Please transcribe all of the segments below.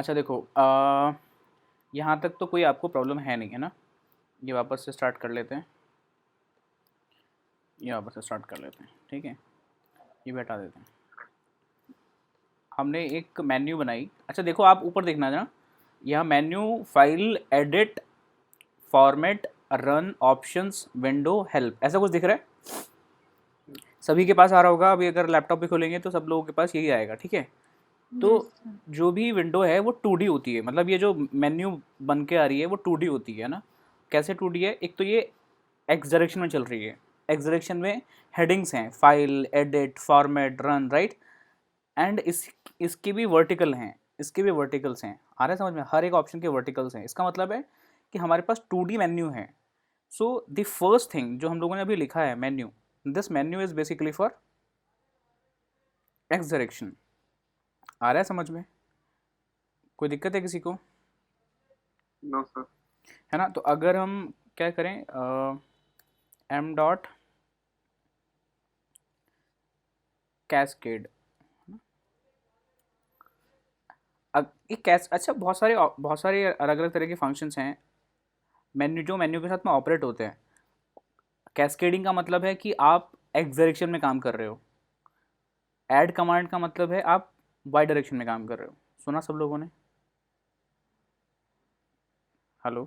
अच्छा देखो, यहाँ तक तो कोई आपको प्रॉब्लम है नहीं, है ना। ये वापस से स्टार्ट कर लेते हैं, ठीक है। ये भी हटा देते हैं। हमने एक मेन्यू बनाई। अच्छा देखो, आप ऊपर देखना ना, यहाँ menu, file, edit, format, run, options, window, help, ऐसा कुछ दिख रहा है। सभी के पास आ रहा होगा। अभी अगर लैपटॉप भी खोलेंगे तो सब लोगों के पास यही आएगा, ठीक है। तो यस सर। जो भी विंडो है वो 2D होती है, मतलब ये जो मेन्यू बन के आ रही है वो 2D होती है ना। कैसे 2D है? एक तो ये एक्स डायरेक्शन में चल रही है। एक्स डायरेक्शन में हेडिंग्स हैं, file, edit, format, run, right. And इसके भी वर्टिकल हैं, इसके भी वर्टिकल्स हैं। आ रहा है समझ में? हर एक ऑप्शन के वर्टिकल्स हैं। इसका मतलब है कि हमारे पास 2D मेन्यू है। सो द फर्स्ट थिंग जो हम लोगों ने अभी लिखा है menu, this menu is basically for x direction. आ रहा है समझ में? कोई दिक्कत है किसी को? No sir. है ना। तो अगर हम क्या करें, एम डॉट कैस्केड, ये कैस, अच्छा बहुत सारे अलग अलग तरह के फंक्शंस हैं मेन्यू, जो मेन्यू के साथ में ऑपरेट होते हैं। कैस्केडिंग का मतलब है कि आप एक्स डायरेक्शन में काम कर रहे हो। ऐड कमांड का मतलब है आप वाई डायरेक्शन में काम कर रहे हो। सुना सब लोगों ने? Hello,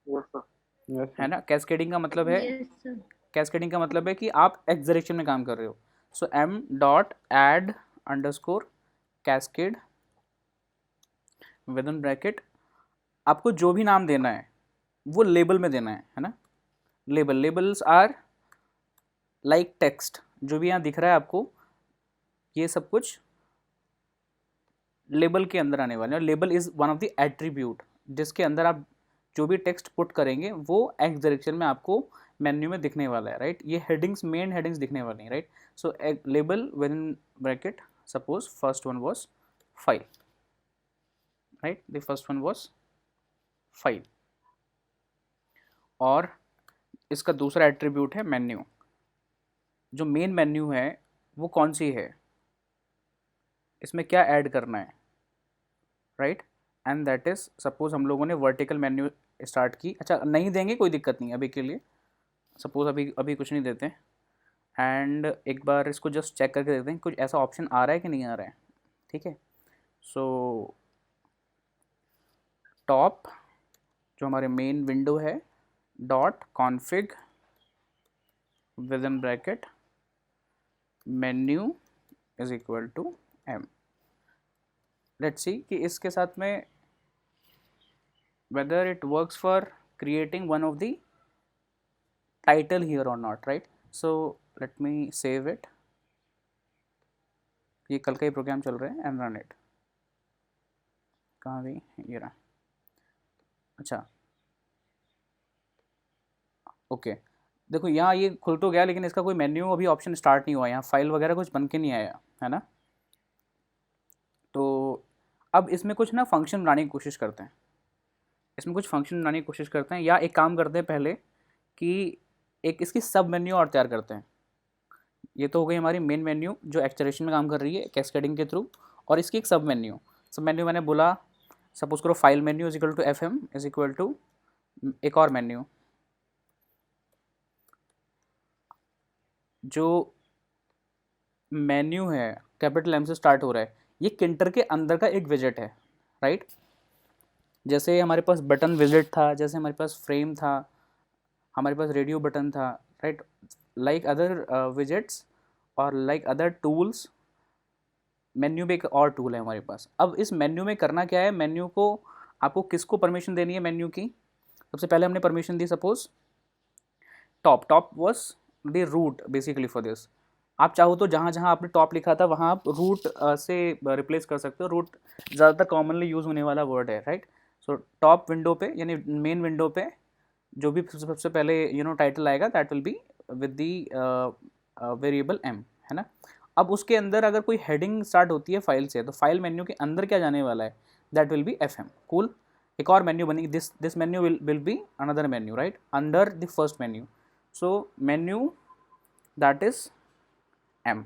yes sir. यस है सर। ना। कैस्केडिंग का मतलब है, यस सर। कैस्केडिंग का मतलब है कि आप एक्स डायरेक्शन में काम कर रहे हो। So M dot add underscore cascade with in bracket, आपको जो भी नाम देना है वो लेबल में देना है ना। Labels are like text. जो भी यहाँ दिख रहा है आपको, ये सब कुछ लेबल के अंदर आने वाले हैं। Label is one of the attribute जिसके अंदर आप जो भी टेक्स्ट पुट करेंगे वो एक्स डायरेक्शन में आपको मेन्यू में दिखने वाला है, राइट। ये हेडिंग्स, मेन हेडिंग्स दिखने वाली हैं, right. So label with in bracket, suppose first one was file, right. The first one was file. और इसका दूसरा एट्रीब्यूट है मेन्यू। जो मेन मेन्यू है वो कौन सी है, इसमें क्या ऐड करना है, right. And that is, suppose हम लोगों ने वर्टिकल मेन्यू स्टार्ट की। अच्छा नहीं देंगे, कोई दिक्कत नहीं अभी के लिए। सपोज अभी अभी कुछ नहीं देते। एंड एक बार इसको जस्ट चेक करके देखते हैं कुछ ऐसा ऑप्शन आ रहा है कि नहीं आ रहा है, ठीक है। सो टॉप, जो हमारे मेन विंडो है, dot config with in bracket menu is equal to M. Let's see कि इसके साथ में whether it works for creating one of the title here or not, right. So let me save it. ये कल का ही programme चल रहा है, एंड रन इट। कहाँ गई? ये रहा। अच्छा ओके, देखो यहाँ ये खुल तो गया लेकिन इसका कोई मेन्यू अभी ऑप्शन स्टार्ट नहीं हुआ। यहाँ फाइल वगैरह कुछ बन के नहीं आया, है ना। तो अब इसमें कुछ ना फंक्शन बनाने की कोशिश करते हैं, या एक काम करते हैं पहले कि एक इसकी सब मेन्यू और तैयार करते हैं। ये तो हो गई हमारी मेन मेन्यू जो एक्सलेशन में काम कर रही है कैस्केडिंग के थ्रू, और इसकी एक सब मेन्यू मैंने बोला, सपोज करो file menu is equal to F M is equal to एक और मेन्यू। जो मेन्यू है कैपिटल एम से स्टार्ट हो रहा है, ये किंटर के अंदर का एक विजेट है, राइट। जैसे हमारे पास बटन विजेट था, जैसे हमारे पास फ्रेम था, हमारे पास रेडियो बटन था, राइट। लाइक अदर विजेट्स और लाइक अदर टूल्स, मेन्यू में एक और टूल है हमारे पास। अब इस मेन्यू में करना क्या है, मेन्यू को आपको किसको परमिशन देनी है मेन्यू की। सबसे पहले हमने परमिशन दी, suppose top was the root basically for this. आप चाहो तो जहाँ जहाँ आपने टॉप लिखा था वहाँ आप रूट से रिप्लेस कर सकते हो। रूट ज़्यादातर कॉमनली यूज़ होने वाला वर्ड है, राइट। सो टॉप विंडो पे यानी मेन विंडो पे जो भी सबसे पहले टाइटल आएगा that will be with the variable M, है ना। अब उसके अंदर अगर कोई हेडिंग स्टार्ट होती है फाइल से, तो फाइल मेन्यू के अंदर क्या जाने वाला है, that will be F M. Cool. एक और मेन्यू बनेगी, this menu will be another menu, right, under the first menu. So menu that is M.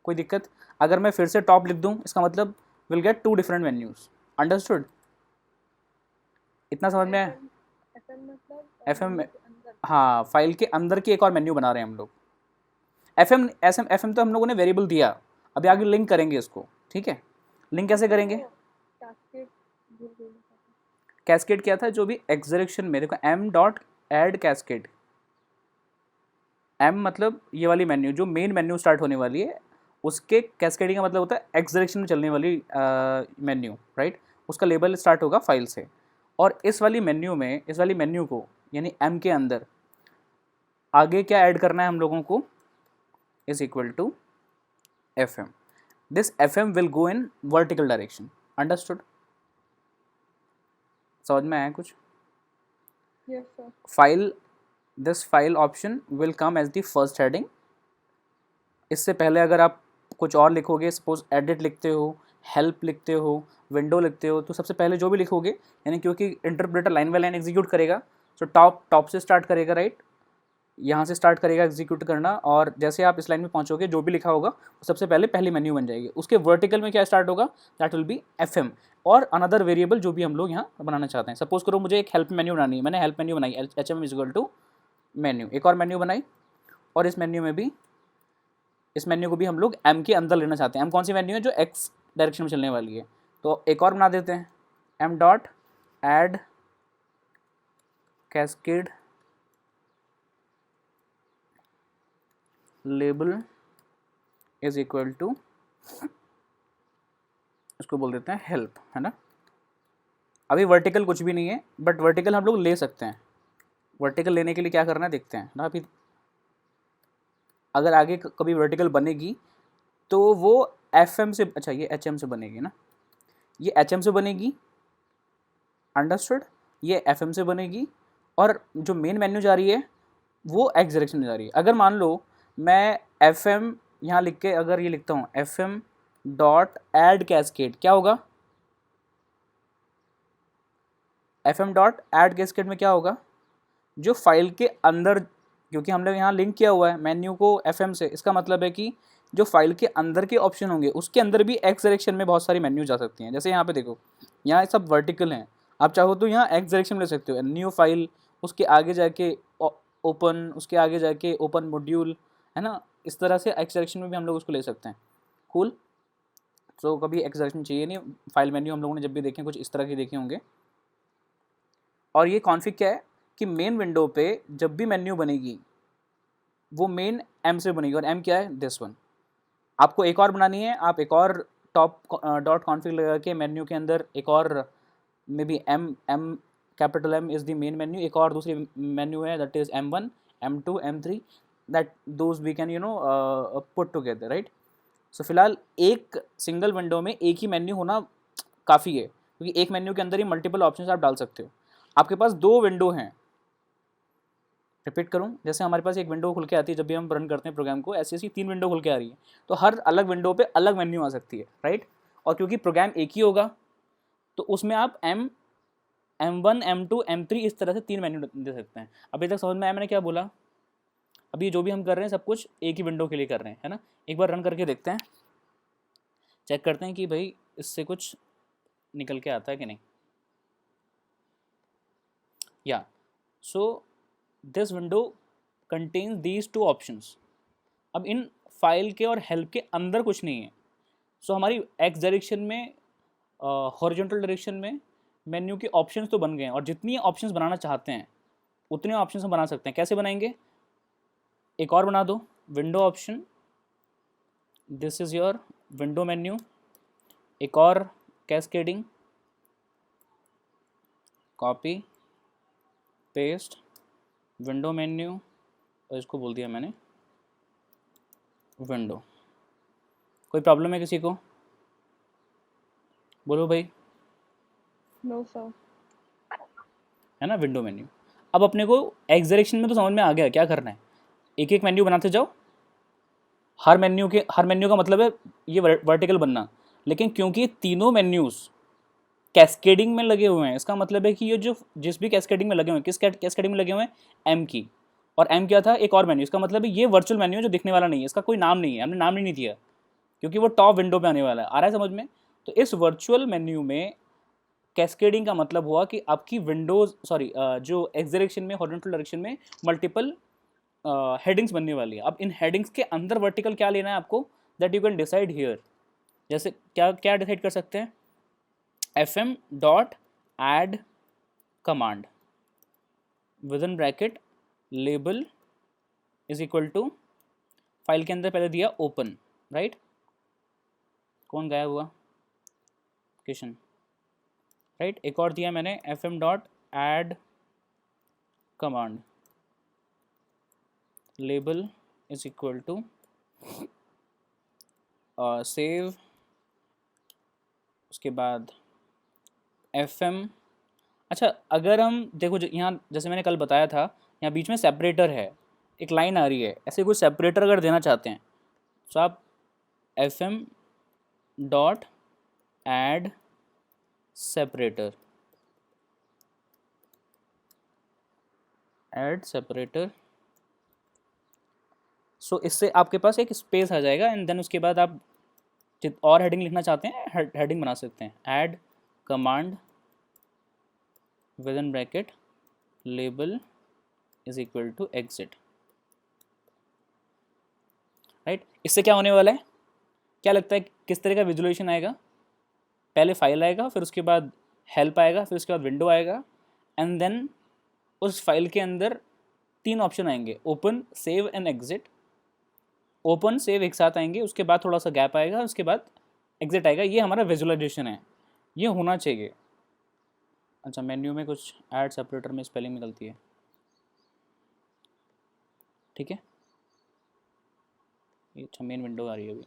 कोई दिक्कत? अगर मैं फिर से टॉप लिख दूँ, इसका मतलब will get 2 different menus. Understood? इतना समझ में आया? FM मतलब FM menu के अंदर। हाँ, फाइल के अंदर की एक और मेन्यू बना रहे हैं हम लोग। FM तो हम लोगों ने वेरिएबल दिया, अभी आगे लिंक करेंगे इसको, ठीक है? लिंक कैसे करेंगे? कैस्केड भूल गई मैं। कैस्केड क्या था? जो भी एक्स डायरेक्शन में, देखो m dot add cascade, m मतलब ये वाली मेन्यू जो मेन मेन्यू स्टार्ट होने वाली है, उसके कैस्केडिंग का मतलब होता है एक्स डायरेक्शन में चलने वाली मेन्यू, राइट? उसका लेबल स्टार्ट होगा फाइल से, और इस वाली मेन्यू में, इस वाली मेन्यू को यानी m के अंदर आगे क्या ऐड करना है हम लोगों को? Is equal to FM। This FM will go in vertical direction. Understood? समझ में आया कुछ? Yes sir. File, this file option will come as the first heading. इससे पहले अगर आप कुछ और लिखोगे, सपोज एडिट लिखते हो, हेल्प लिखते हो, विंडो लिखते हो, तो सबसे पहले जो भी लिखोगे, यानी क्योंकि interpreter line by line execute करेगा, तो टॉप से स्टार्ट करेगा, राइट? यहाँ से स्टार्ट करेगा एग्जीक्यूट करना, और जैसे आप इस लाइन में पहुँचोगे जो भी लिखा होगा सबसे पहले पहली मेन्यू बन जाएगी। उसके वर्टिकल में क्या स्टार्ट होगा? दैट विल बी FM और अनदर वेरिएबल जो भी हम लोग यहाँ बनाना चाहते हैं। सपोज करो मुझे एक हेल्प मेन्यू बनानी है, मैंने हेल्प मेन्यू बनाई HM is equal to menu, एक और मेन्यू बनाई, और इस मेन्यू में भी, इस मेन्यू को भी हम लोग M के अंदर लेना चाहते हैं। M कौन सी मेन्यू है? जो X डायरेक्शन में चलने वाली है। तो एक और बना देते हैं, M dot add cascade label is equal to, इसको बोल देते हैं हेल्प, है ना? अभी वर्टिकल कुछ भी नहीं है, बट वर्टिकल हम लोग ले सकते हैं। वर्टिकल लेने के लिए क्या करना है देखते हैं ना। अभी अगर आगे कभी वर्टिकल बनेगी तो वो FM से, अच्छा ये HM से बनेगी ना, ये HM से बनेगी, अंडरस्टूड? ये FM से बनेगी, और जो मेन मेन्यू जा रही है वो X डायरेक्शन में जा रही है। अगर मान लो मैं FM यहाँ लिख के अगर ये लिखता हूँ FM डॉट एड कैस्केड, क्या होगा? FM डॉट एड कैस्केड में क्या होगा? जो फाइल के अंदर, क्योंकि हमने यहाँ लिंक किया हुआ है मेन्यू को FM से, इसका मतलब है कि जो फाइल के अंदर के ऑप्शन होंगे उसके अंदर भी X डायरेक्शन में बहुत सारी मेन्यू जा सकती हैं। जैसे यहाँ पे देखो, यहाँ सब वर्टिकल हैं, आप चाहो तो यहाँ X डायरेक्शन में ले सकते हो, न्यू फाइल, उसके आगे जाके ओपन, उसके आगे जाके ओपन मॉड्यूल, है ना? इस तरह से X डायरेक्शन में भी हम लोग उसको ले सकते हैं। कूल। तो कभी X डायरेक्शन चाहिए नहीं, फाइल मेन्यू हम लोगों ने जब भी देखे कुछ इस तरह के देखे होंगे। और ये कॉन्फ़िग क्या है कि मेन विंडो पे जब भी मेन्यू बनेगी वो मेन M से बनेगी, और M क्या है? This one. आपको एक और बनानी है, आप एक और टॉप डॉट कॉन्फ़िग लगा के मेन्यू के अंदर एक और maybe M capital M is the main menu, एक और दूसरी मेन्यू है that is M1 M2 M3, that those we can put together, right? So फिलहाल एक सिंगल विंडो में एक ही मेन्यू होना काफ़ी है, क्योंकि एक मेन्यू के अंदर ही मल्टीपल ऑप्शंस आप डाल सकते हो। आपके पास 2 विंडो हैं, रिपीट करूं, जैसे हमारे पास एक विंडो खुल के आती है जब भी हम रन करते हैं प्रोग्राम को, ऐसी ऐसी 3 विंडो खुल के आ रही है, तो हर अलग विंडो पे अलग मेन्यू आ सकती है, राइट? और क्योंकि प्रोग्राम एक ही होगा तो उसमें आप M1 M2 M3 इस तरह से 3 मेन्यू दे सकते हैं। अभी तक समझ में आया मैंने क्या बोला? अभी जो भी हम कर रहे हैं सब कुछ एक ही विंडो के लिए कर रहे हैं, है ना? एक बार रन करके देखते हैं, चेक करते हैं कि भाई इससे कुछ निकल के आता है कि नहीं। या so this window contains these 2 options. अब इन फाइल के और हेल्प के अंदर कुछ नहीं है। सो हमारी एक्स डायरेक्शन में, हॉरिजॉन्टल डायरेक्शन में मेन्यू के ऑप्शंस तो बन गए हैं, और जितनी ऑप्शंस बनाना चाहते हैं उतने ऑप्शंस हम बना सकते हैं। कैसे बनाएंगे? एक और बना दो, window option, this is your window menu, एक और cascading, copy paste window menu, और इसको बोल दिया मैंने विंडो। कोई प्रॉब्लम है किसी को? बोलो भाई। No sir. है ना, विंडो मेन्यू। अब अपने को एक्स डायरेक्शन में तो समझ में आ गया क्या करना है। एक एक मेन्यू बनाते जाओ, हर मेन्यू का मतलब है ये वर्टिकल बनना, लेकिन क्योंकि तीनों मेन्यूज़ कैस्केडिंग में लगे हुए हैं, इसका मतलब है कि ये जो जिस भी कैस्केडिंग में लगे हुए हैं, किस कैस्केडिंग में लगे हुए हैं? M की। और M क्या था? एक और मेन्यू। इसका मतलब है ये वर्चुअल मेन्यू जो दिखने वाला नहीं है, इसका कोई नाम नहीं है, हमने नाम ही नहीं दिया, क्योंकि वो टॉप विंडो पे आने वाला है। आ रहा है समझ में? तो इस वर्चुअल मेन्यू में कैस्केडिंग का मतलब हुआ कि आपकी विंडोज जो एक्स डायरेक्शन में, हॉरिजॉन्टल डायरेक्शन में मल्टीपल हेडिंग्स बनने वाली है। अब इन हेडिंग्स के अंदर वर्टिकल क्या लेना है आपको, that you can decide here. जैसे क्या क्या डिसाइड कर सकते हैं, fm dot add command with in bracket label is equal to, file के अंदर पहले दिया ओपन, राइट। कौन गायब हुआ, किशन, राइट। एक और दिया मैंने fm dot add command label is equal to save, उसके बाद fm। अच्छा, अगर हम देखो यहाँ जैसे मैंने कल बताया था, यहाँ बीच में सेपरेटर है, एक लाइन आ रही है, ऐसे कुछ सेपरेटर अगर देना चाहते हैं तो आप fm dot add separator, add separator. So इससे आपके पास एक स्पेस आ जाएगा एंड देन उसके बाद आप और हेडिंग लिखना चाहते हैं हेडिंग बना सकते हैं, add command with in bracket label is equal to exit, right. इससे क्या होने वाला है, क्या लगता है किस तरह का विजुअलाइजेशन आएगा, पहले फाइल आएगा, फिर उसके बाद हेल्प आएगा, फिर उसके बाद विंडो आएगा एंड देन उस फाइल के अंदर 3 ऑप्शन आएंगे, open, save and exit. Open save एक साथ आएंगे, उसके बाद थोड़ा सा गैप आएगा, उसके बाद एग्जिट आएगा। ये हमारा विजुअलाइजेशन है, ये होना चाहिए। अच्छा, मेन्यू में कुछ ऐड सेपरेटर में स्पेलिंग में गलती है, ठीक है। अच्छा, मेन विंडो आ रही है अभी,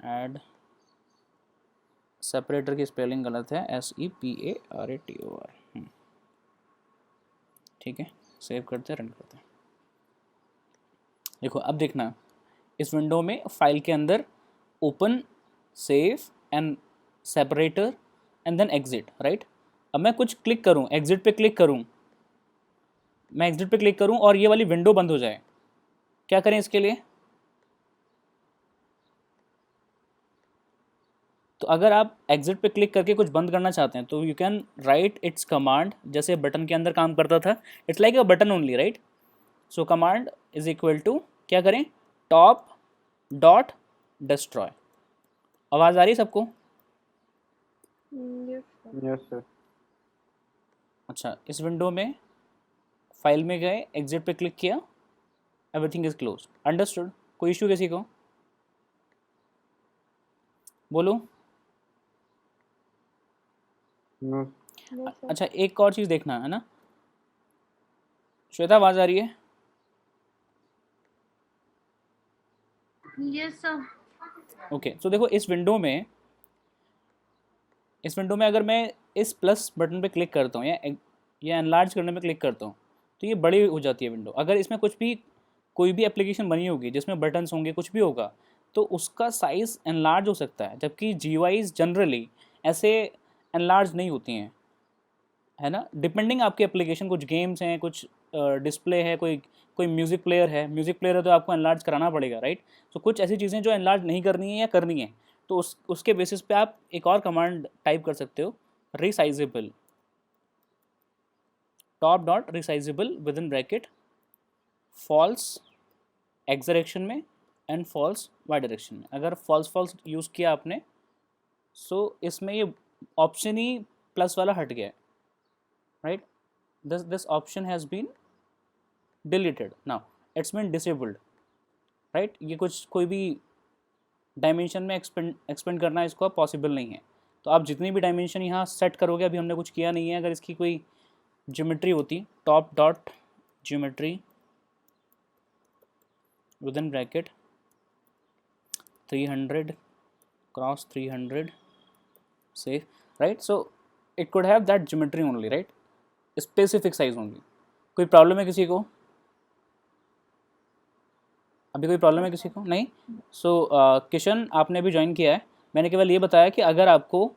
ऐड सेपरेटर की स्पेलिंग गलत है, SEPARATOR, ठीक है। सेव करते हैं, रन करते हैं। देखो अब देखना, इस विंडो में फाइल के अंदर open, save and separator and then exit, right. अब मैं कुछ क्लिक करूं, एग्जिट पे क्लिक करूं, मैं एग्जिट पे क्लिक करूं और ये वाली विंडो बंद हो जाए, क्या करें इसके लिए। तो अगर आप एग्जिट पे क्लिक करके कुछ बंद करना चाहते हैं तो you can write it's command, जैसे बटन के अंदर काम करता था, it's like a button only, right. So command is equal to, क्या करें, टॉप डॉट डिस्ट्रॉय। आवाज़ आ रही है सबको? Yes, sir. Yes, sir. अच्छा, इस विंडो में फाइल में गए, एग्जिट पे क्लिक किया, एवरीथिंग इज क्लोज, अंडरस्टूड। कोई इशू किसी को, बोलो। No. No, sir. अच्छा, एक और चीज़ देखना है ना, श्वेता आवाज़ आ रही है? Yes sir. ओके, सो देखो इस विंडो में अगर मैं इस प्लस बटन पे क्लिक करता हूँ या एनलार्ज करने पे क्लिक करता हूँ तो ये बड़ी हो जाती है विंडो। अगर इसमें कोई भी एप्लीकेशन बनी होगी जिसमें बटन्स होंगे, कुछ भी होगा, तो उसका साइज़ एनलार्ज हो सकता है, जबकि GUIs जनरली ऐसे एनलार्ज नहीं होती हैं, है ना। डिपेंडिंग आपके एप्लीकेशन, कुछ गेम्स हैं, कुछ डिस्प्ले है, कोई म्यूज़िक प्लेयर है तो आपको एनलार्ज कराना पड़ेगा, राइट। तो कुछ ऐसी चीज़ें जो एनलार्ज नहीं करनी है या करनी है, तो उसके बेसिस पे आप एक और कमांड टाइप कर सकते हो, resizable, top dot resizable with in bracket false x direction में एंड फॉल्स वाई डायरेक्शन में। अगर फॉल्स यूज़ किया आपने, सो इसमें ये ऑप्शन ही प्लस वाला हट गया है, right. This option has been deleted, now it's been disabled, right. ये कोई भी डायमेंशन में एक्सपेंड करना इसको पॉसिबल नहीं है। तो आप जितनी भी डायमेंशन यहाँ सेट करोगे, अभी हमने कुछ किया नहीं है, अगर इसकी कोई ज्योमेट्री होती, top dot geometry with in bracket 300 cross 300 से, right. So it could have that geometry only, right, specific size only. कोई प्रॉब्लम है किसी को? अभी कोई प्रॉब्लम है किसी को? नहीं। सो किशन, आपने अभी ज्वाइन किया है, मैंने केवल ये बताया कि अगर आपको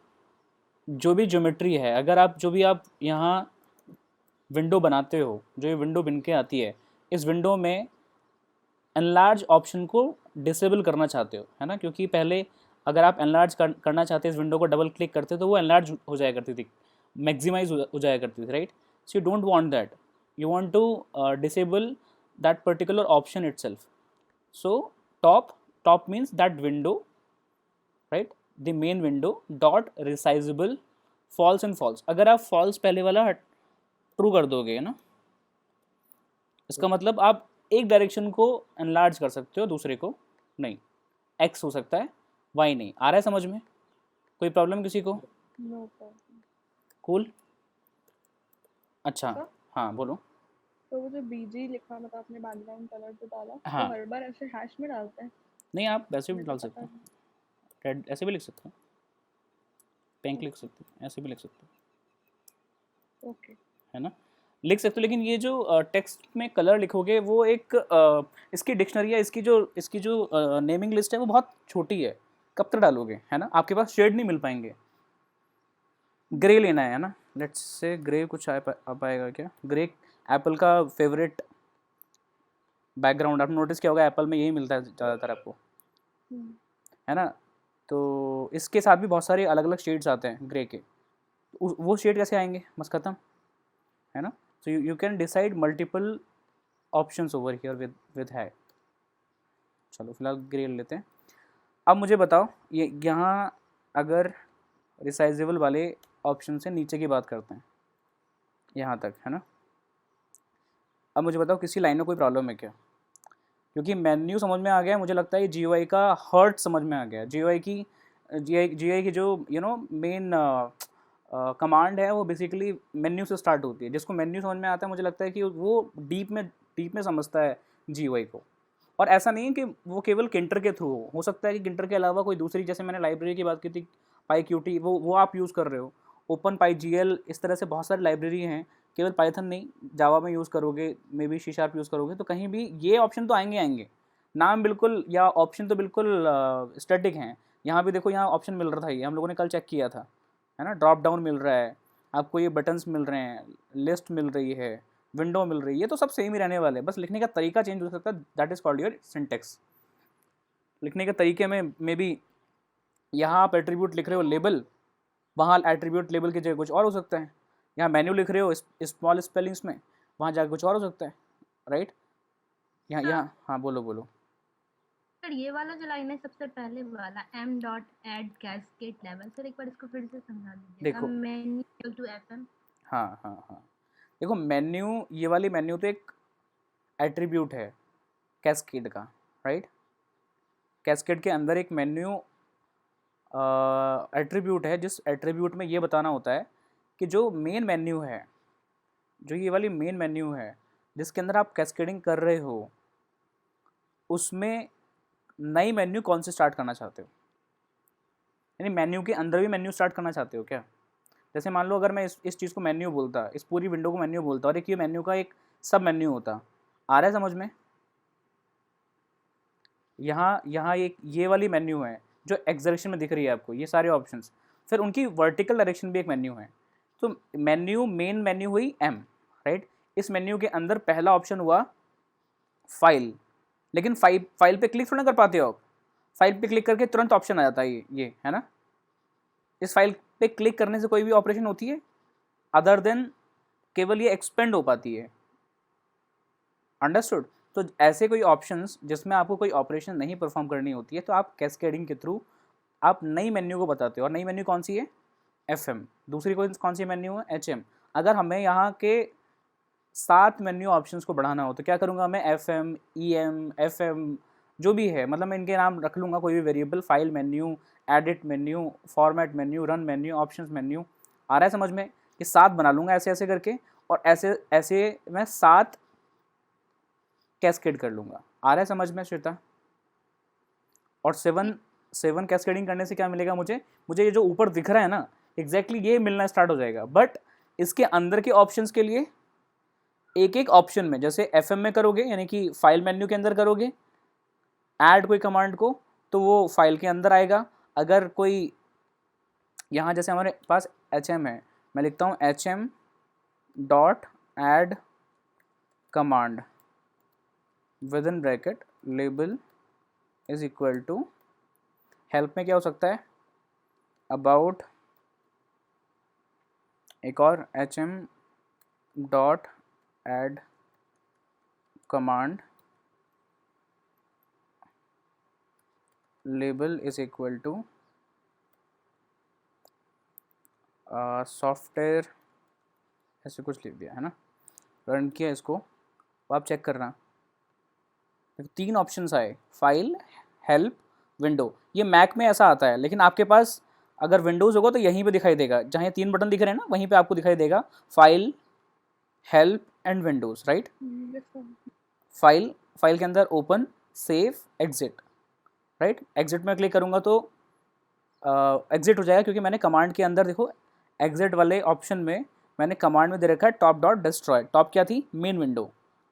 जो भी ज्योमेट्री है, अगर आप जो भी आप यहाँ विंडो बनाते हो, जो ये विंडो बन के आती है, इस विंडो में एनलार्ज ऑप्शन को डिसेबल करना चाहते हो, है ना, क्योंकि पहले अगर आप एनलार्ज करना चाहते इस विंडो को डबल क्लिक करते तो वो एनलार्ज हो जाया करती थी, मैक्सिमाइज हो जाया करती थी, right. So you don't want that, you want to disable that particular option itself. So top means that window, right, the main window dot resizable false and false. अगर आप false पहले वाला ट्रू कर दोगे ना, इसका मतलब आप एक डायरेक्शन को एनलार्ज कर सकते हो, दूसरे को नहीं. x हो सकता है, y नहीं. आ रहा है समझ में? कोई प्रॉब्लम किसी को? No problem. कूल. अच्छा, Sir? हाँ बोलो. तो वो जो बीजी लिखा मतलब आपने बैकग्राउंड कलर जो डाला हाँ. तो हर बार ऐसे हैश में डालते हैं? नहीं, आप वैसे भी मुझे डाल पता सकते हो, नहीं. रेड ऐसे भी लिख सकते हो, पिंक लिख सकते हो, ऐसे भी लिख सकते हो, ओके. है ना, लिख सकते हो. लेकिन ये जो टेक्स्ट में कलर लिखोगे वो एक इसकी डिक्शनरी है, इसकी जो नेमिंग लिस्ट है वो बहुत छोटी है. कब तक डालोगे, है ना, आपके पास शेड नहीं मिल पाएंगे. ग्रे लेना है ना, लेट्स से ग्रे कुछ आ पाएगा क्या? ग्रे एप्पल का फेवरेट बैकग्राउंड, आपने नोटिस किया होगा एप्पल में यही मिलता है ज़्यादातर आपको, है ना. तो इसके साथ भी बहुत सारे अलग अलग शेड्स आते हैं ग्रे के. वो शेड कैसे आएंगे, बस खत्म, है ना. So you can decide multiple options over here with है. चलो फिलहाल ग्रे लेते हैं. अब मुझे बताओ, ये यहाँ अगर रिसाइजेबल वाले ऑप्शन से नीचे की बात करते हैं यहाँ तक, है ना. अब मुझे बताओ किसी लाइन में कोई प्रॉब्लम है क्या? क्योंकि मेन्यू समझ में आ गया, मुझे लगता है GUI का हर्ट समझ में आ गया. GUI की जो मेन कमांड है वो बेसिकली मेन्यू से स्टार्ट होती है. जिसको मेन्यू समझ में आता है मुझे लगता है कि वो डीप में समझता है GUI को. और ऐसा नहीं है कि वो केवल किंटर के थ्रू हो सकता है कि किंटर के अलावा कोई दूसरी, जैसे मैंने लाइब्रेरी की बात की थी PyQt, वो आप यूज़ कर रहे हो. OpenPyGL, इस तरह से बहुत सारी लाइब्रेरी हैं. केवल पाइथन नहीं, जावा में यूज़ करोगे, मे बी C# यूज़ करोगे, तो कहीं भी ये ऑप्शन तो आएंगे. नाम बिल्कुल या ऑप्शन तो बिल्कुल स्टैटिक हैं. यहाँ भी देखो, यहाँ ऑप्शन मिल रहा था, ये हम लोगों ने कल चेक किया था, है ना. ड्रॉप डाउन मिल रहा है आपको, ये बटन्स मिल रहे हैं, लिस्ट मिल रही है, विंडो मिल रही है. ये तो सब सेम ही रहने वाले हैं, बस लिखने का तरीका चेंज हो सकता है. That is called your syntax. लिखने के तरीके में मे बी यहाँ आप एट्रीब्यूट लिख रहे हो लेबल, वहाँ एट्रीब्यूट लेबल की जगह कुछ और हो सकता है. यहाँ मेन्यू लिख रहे हो स्मॉल स्पेलिंग्स में, वहाँ जाकर कुछ और हो सकता है, राइट. यहाँ हाँ बोलो. सर ये वाला जो लाइन है सबसे पहले वाला m.add cascade level, सर एक बार इसको फिर से समझा दीजिएगा. देखो. menu to fm. हाँ. देखो मेन्यू, ये वाली मेन्यू तो एक एट्रीब्यूट है कैस्केड का, राइट. कैस्केड के अंदर एक मेन्यू एट्रीब्यूट है, जिस एट्रीब्यूट में ये बताना होता है कि जो मेन मेन्यू है, जो ये वाली मेन मेन्यू है जिसके अंदर आप कैस्केडिंग कर रहे हो, उसमें नई मेन्यू कौन से स्टार्ट करना चाहते हो. यानी मेन्यू के अंदर भी मेन्यू स्टार्ट करना चाहते हो क्या? जैसे मान लो अगर मैं इस चीज़ को मेन्यू बोलता, इस पूरी विंडो को मेन्यू बोलता, और एक ये मेन्यू का एक सब मेन्यू होता. आ रहा है समझ में? यहाँ एक ये वाली मेन्यू है जो एक्स डायरेक्शन में दिख रही है आपको, ये सारे ऑप्शंस, फिर उनकी वर्टिकल डायरेक्शन भी एक मेन्यू है. तो मेन्यू, मेन मेन्यू हुई M, राइट. इस मेन्यू के अंदर पहला ऑप्शन हुआ फाइल. लेकिन फाइल पे क्लिक थोड़ा कर पाते हो आप. फाइल पे क्लिक करके तुरंत ऑप्शन आ जाता है, ये है ना. इस फाइल पे क्लिक करने से कोई भी ऑपरेशन होती है अदर देन केवल ये एक्सपेंड हो पाती है. अंडरस्टूड. तो ऐसे कोई ऑप्शंस जिसमें आपको कोई ऑपरेशन नहीं परफॉर्म करनी होती है, तो आप कैस्केडिंग के थ्रू आप नई मेन्यू को बताते हो. और नई मेन्यू कौन सी है? FM. दूसरी कौन सी मेन्यू है? HM. अगर हमें यहाँ के 7 मेन्यू ऑप्शंस को बढ़ाना हो तो क्या करूँगा मैं? FM, EM, FM जो भी है, मतलब मैं इनके नाम रख लूँगा कोई भी variable. File menu, edit menu, format menu, run menu, options menu. आ रहा है समझ में? ये 7 बना लूँगा ऐसे ऐसे करके, और ऐसे मैं 7 कैस्केड कर लूँगा. आ रहा है समझ में श्वेता? और 7 कैस्केडिंग करने से क्या मिलेगा मुझे ये जो ऊपर दिख रहा है ना, एग्जैक्टली ये मिलना स्टार्ट हो जाएगा. बट इसके अंदर के ऑप्शंस के लिए एक एक ऑप्शन में, जैसे FM में करोगे यानी कि फाइल मेन्यू के अंदर करोगे ऐड कोई कमांड को, तो वो फाइल के अंदर आएगा. अगर कोई यहाँ जैसे हमारे पास HM है, मैं लिखता हूँ HM.add command with in bracket label is equal to help में क्या हो सकता है, अबाउट, एक और hm dot add command label is equal to software, ऐसे कुछ लिख दिया है ना, रन किया इसको, तो आप चेक करना, 3 ऑप्शंस आए, फाइल, हेल्प, विंडो। ये मैक में ऐसा आता है, लेकिन आपके पास अगर विंडोज़ होगा तो यहीं पे दिखाई देगा, जहाँ ये 3 बटन दिख रहे हैं ना, वहीं पे आपको दिखाई देगा file, help and Windows, right. Yes sir. File के अंदर open, save, exit, right. Exit में क्लिक करूँगा तो एग्जिट हो जाएगा, क्योंकि मैंने कमांड के अंदर देखो एग्जिट वाले ऑप्शन में मैंने कमांड में दे रखा है टॉप डॉट डिस्ट्रॉय। टॉप क्या थी, मेन विंडो,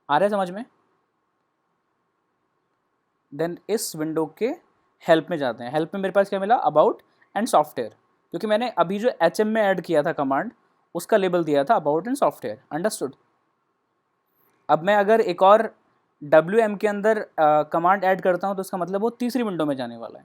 आ रहा है समझ में। देन इस विंडो के हेल्प में जाते हैं। हेल्प में मेरे पास क्या मिला, अबाउट एंड सॉफ्टवेयर, क्योंकि मैंने अभी जो HM में ऐड किया था कमांड, उसका लेबल दिया था अबाउट एंड सॉफ्टवेयर, अंडरस्टूड। अब मैं अगर एक और WM के अंदर कमांड ऐड करता हूँ तो उसका मतलब वो तीसरी विंडो में जाने वाला है।